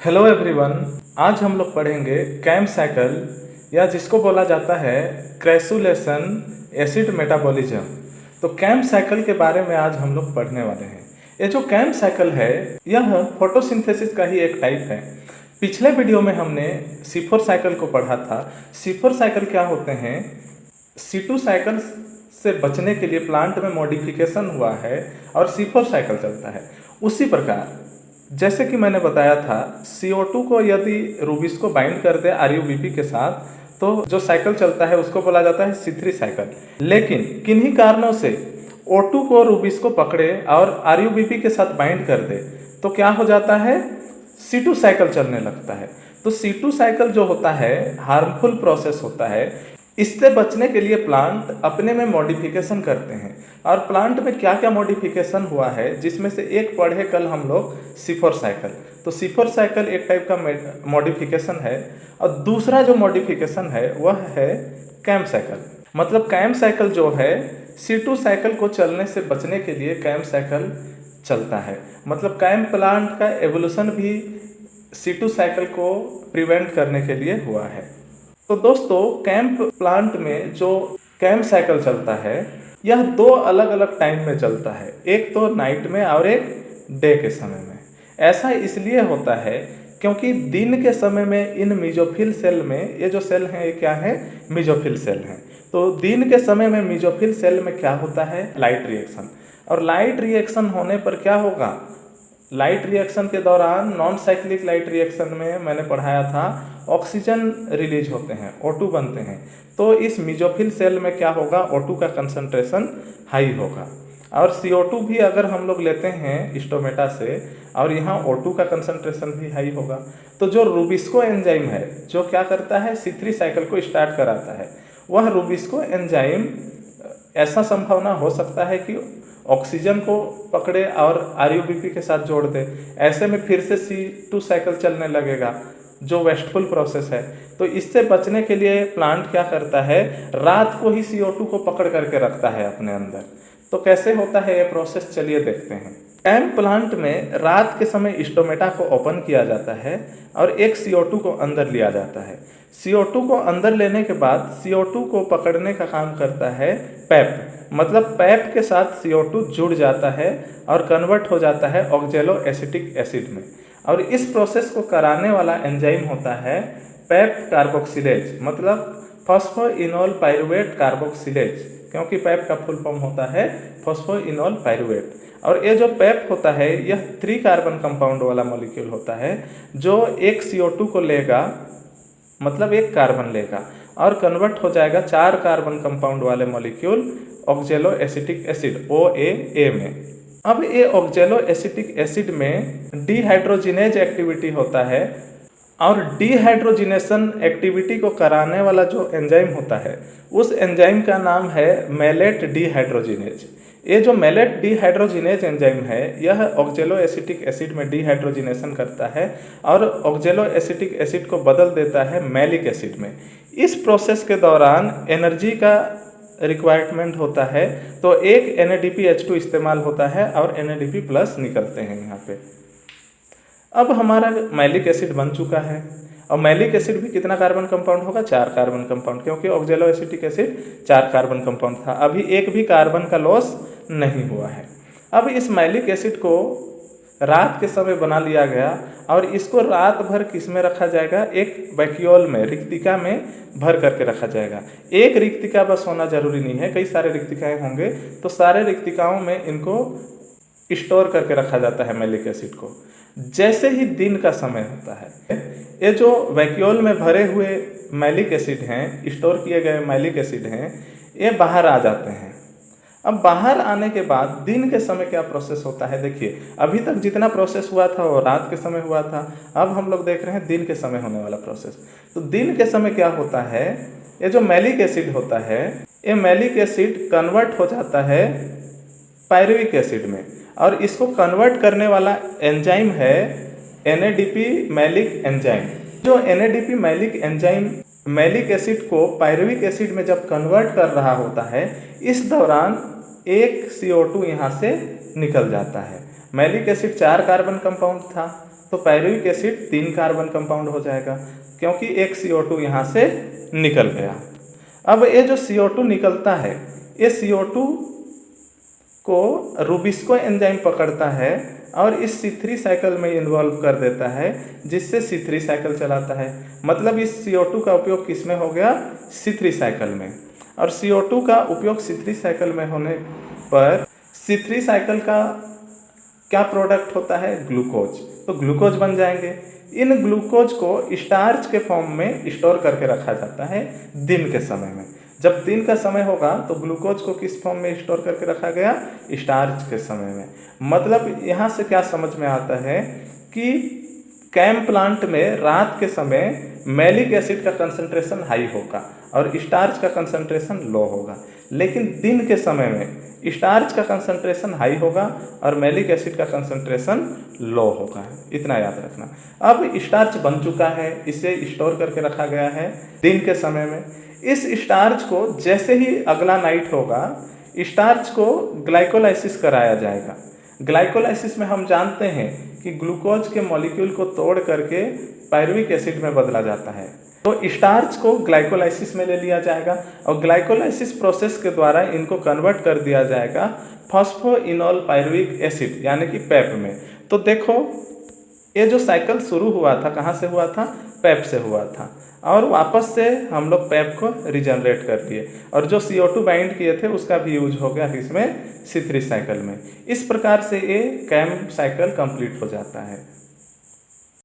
Hello everyone. आज हम लोग पढ़ेंगे कैम्प साइकिल या जिसको बोला जाता है क्रैसुलेशन एसिड मेटाबॉलिज्म। तो कैम्प साइकिल के बारे में आज हम लोग पढ़ने वाले हैं। ये जो कैम्प साइकिल है यह फोटोसिंथेसिस का ही एक टाइप है। पिछले वीडियो में हमने C4 साइकिल को पढ़ा था। C4 साइकिल क्या होते हैं? C2 साइकिल से बचने के लिए प्लांट में मॉडिफिकेशन हुआ है और C4 साइकिल चलता है। उसी प्रकार जैसे कि मैंने बताया था, CO2 को यदि रूबिस को बाइंड कर दे RuBP के साथ तो जो साइकिल चलता है उसको बोला जाता है C3 साइकिल। लेकिन किन्हीं कारणों से O2 को रूबिस को पकड़े और RuBP के साथ बाइंड कर दे तो क्या हो जाता है? C2 साइकिल चलने लगता है। तो C2 साइकिल जो होता है हार्मफुल प्रोसेस होता है। इससे बचने के लिए प्लांट अपने में मॉडिफिकेशन करते हैं। और प्लांट में क्या क्या मॉडिफिकेशन हुआ है जिसमें से एक पढ़े कल हम लोग C4 साइकिल। तो C4 साइकिल एक टाइप का मॉडिफिकेशन है और दूसरा जो मॉडिफिकेशन है वह है कैम्प साइकिल। मतलब कैम्प साइकिल जो है C2 साइकिल को चलने से बचने के लिए कैम्प साइकिल चलता है। मतलब कैम्प प्लांट का एवोल्यूशन भी C2 साइकिल को प्रिवेंट करने के लिए हुआ है। तो दोस्तों, कैम्प प्लांट में जो कैम्प साइकिल चलता है यह दो अलग अलग टाइम में चलता है, एक तो नाइट में और एक डे के समय में। ऐसा इसलिए होता है क्योंकि दिन के समय में इन मीजोफिल सेल में, ये जो सेल हैं ये क्या है? मीजोफिल सेल हैं। तो दिन के समय में मीजोफिल सेल में क्या होता है? Light reaction. और लाइट रिएक्शन होने पर क्या होगा? लाइट रिएक्शन के दौरान नॉन साइक्लिक लाइट रिएक्शन में मैंने पढ़ाया था ऑक्सीजन रिलीज होते हैं, O2 बनते हैं। तो इस मीजोफिल सेल में क्या होगा? O2 का कंसंट्रेशन हाई होगा। और CO2 भी अगर हम लोग लेते हैं स्टोमेटा से और यहाँ O2 का कंसंट्रेशन भी हाई होगा। तो जो रूबिस्को एंजाइम है जो क्या करता है C3 साइकिल को स्टार्ट कराता है, वह रूबिस्को एंजाइम ऐसा संभावना हो सकता है कि ऑक्सीजन को पकड़े और RuBP के साथ जोड़ दे। ऐसे में फिर से C2 साइकिल चलने लगेगा जो वेस्टफुल प्रोसेस है। तो इससे बचने के लिए प्लांट क्या करता है? रात को ही CO2 को पकड़ करके रखता है अपने अंदर। तो कैसे होता है ये प्रोसेस, चलिए देखते हैं। कैम्प प्लांट में रात के समय स्टोमेटा को ओपन किया जाता है और एक CO2 को अंदर लिया जाता है। CO2 को अंदर लेने के बाद CO2 को पकड़ने का काम करता है पैप। मतलब पैप के साथ CO2 जुड़ जाता है और कन्वर्ट हो जाता है ऑक्जेलो एसिटिक एसिड में। और इस प्रोसेस को कराने वाला एंजाइम होता है पैप कार्बोक्सिलेज, मतलब फॉस्फोइनोल पाइरुवेट कार्बोक्सिलेज, क्योंकि पैप का फुल फॉर्म होता है फॉस्फोइनोल पाइरुवेट। और ये जो पैप होता है यह 3 कार्बन कंपाउंड वाला मॉलिक्यूल होता है जो एक CO2 को लेगा, मतलब एक कार्बन लेगा और कन्वर्ट हो जाएगा 4 कार्बन कंपाउंड वाले मॉलिक्यूल ऑक्जेलो एसिटिक एसिड OAA में। अब ये ऑक्जेलो एसिटिक एसिड में डिहाइड्रोजिनेज एक्टिविटी होता है और डिहाइड्रोजिनेशन एक्टिविटी को कराने वाला जो एंजाइम होता है उस एंजाइम का नाम है मैलेट डिहाइड्रोजिनेज। ये जो मैलेट डिहाइड्रोजिनेज एंजाइम है यह ऑक्जेलो एसिटिक एसिड में डिहाइड्रोजिनेशन करता है और ऑक्जेलो एसिटिक एसिड को बदल देता है मैलिक एसिड में। इस प्रोसेस के दौरान एनर्जी का रिक्वायरमेंट होता है तो एक NADPH2 इस्तेमाल होता है और NADP+ निकलते हैं यहाँ पे। अब हमारा मैलिक एसिड बन चुका है और मैलिक एसिड भी कितना कार्बन कंपाउंड होगा? 4 कार्बन कंपाउंड, क्योंकि ऑक्जेलो एसिटिक एसिड 4 कार्बन कंपाउंड था। अभी एक भी कार्बन का लॉस नहीं हुआ है। अब इस मैलिक एसिड को रात के समय बना लिया गया और इसको रात भर किस में रखा जाएगा? एक वैक्यूल में, रिक्तिका में भर करके रखा जाएगा। एक रिक्तिका बस होना जरूरी नहीं है, कई सारे रिक्तिकाएं होंगे तो सारे रिक्तिकाओं में इनको स्टोर करके रखा जाता है मैलिक एसिड को। जैसे ही दिन का समय होता है ये जो वैक्यूल में भरे हुए मैलिक एसिड हैं, स्टोर किए गए मैलिक एसिड हैं, ये बाहर आ जाते हैं। अब बाहर आने के बाद दिन के समय क्या प्रोसेस होता है? देखिए, अभी तक जितना प्रोसेस हुआ था वो रात के समय हुआ था। अब हम लोग देख रहे हैं दिन के समय होने वाला प्रोसेस। तो दिन के समय क्या होता है? ये जो मैलिक एसिड होता है ये मैलिक एसिड कन्वर्ट हो जाता है पायरुविक एसिड में और इसको कन्वर्ट करने वाला एंजाइम है NADP मैलिक एंजाइम। जो NADP malic enzyme malic acid को पायरुविक एसिड में जब कन्वर्ट कर रहा होता है इस दौरान एक CO2 यहाँ से निकल जाता है। मैलिक एसिड 4 कार्बन कंपाउंड था तो पायरुविक एसिड 3 कार्बन कंपाउंड हो जाएगा, क्योंकि एक CO2 यहाँ से निकल गया। अब ये जो CO2 निकलता है, ये CO2 को रूबिस्को एंजाइम पकड़ता है और इस C3 साइकिल में इन्वॉल्व कर देता है, जिससे C3 साइकिल चलाता है। मतलब इस CO2 का उपयोग किस में हो गया? C3 साइकिल में। और CO2 का उपयोग C3 साइकिल में होने पर C3 साइकिल का क्या प्रोडक्ट होता है? ग्लूकोज। तो ग्लूकोज बन जाएंगे। इन ग्लूकोज को स्टार्च के फॉर्म में स्टोर करके रखा जाता है दिन के समय में। जब दिन का समय होगा तो ग्लूकोज को किस फॉर्म में स्टोर करके रखा गया? स्टार्च के समय में। मतलब यहाँ से क्या समझ में आता है कि कैम प्लांट में रात के समय मैलिक एसिड का कंसंट्रेशन हाई होगा और स्टार्च का कंसंट्रेशन लो होगा, लेकिन दिन के समय में स्टार्च का कंसंट्रेशन हाई होगा और मैलिक एसिड का कंसंट्रेशन लो होगा। इतना याद रखना। अब स्टार्च बन चुका है, इसे स्टोर करके रखा गया है दिन के समय में। इस स्टार्च को जैसे ही अगला नाइट होगा, स्टार्च को ग्लाइकोलाइसिस कराया जाएगा। ग्लाइकोलाइसिस में हम जानते हैं कि ग्लूकोज के मॉलिक्यूल को तोड़ करके पायरुविक एसिड में बदला जाता है। तो स्टार्च को ग्लाइकोलाइसिस में ले लिया जाएगा और ग्लाइकोलाइसिस प्रोसेस के द्वारा इनको कन्वर्ट कर दिया जाएगा फॉस्फोइनोल पायरुविक एसिड यानी कि पैप में। तो देखो, ये जो साइकिल शुरू हुआ था कहाँ से हुआ था? पैप से हुआ था, और वापस से हम लोग पैप को रिजनरेट कर दिए और जो CO2 बाइंड किए थे उसका भी यूज हो गया इसमें C3 साइकिल में। इस प्रकार से ये कैम साइकिल कंप्लीट हो जाता है।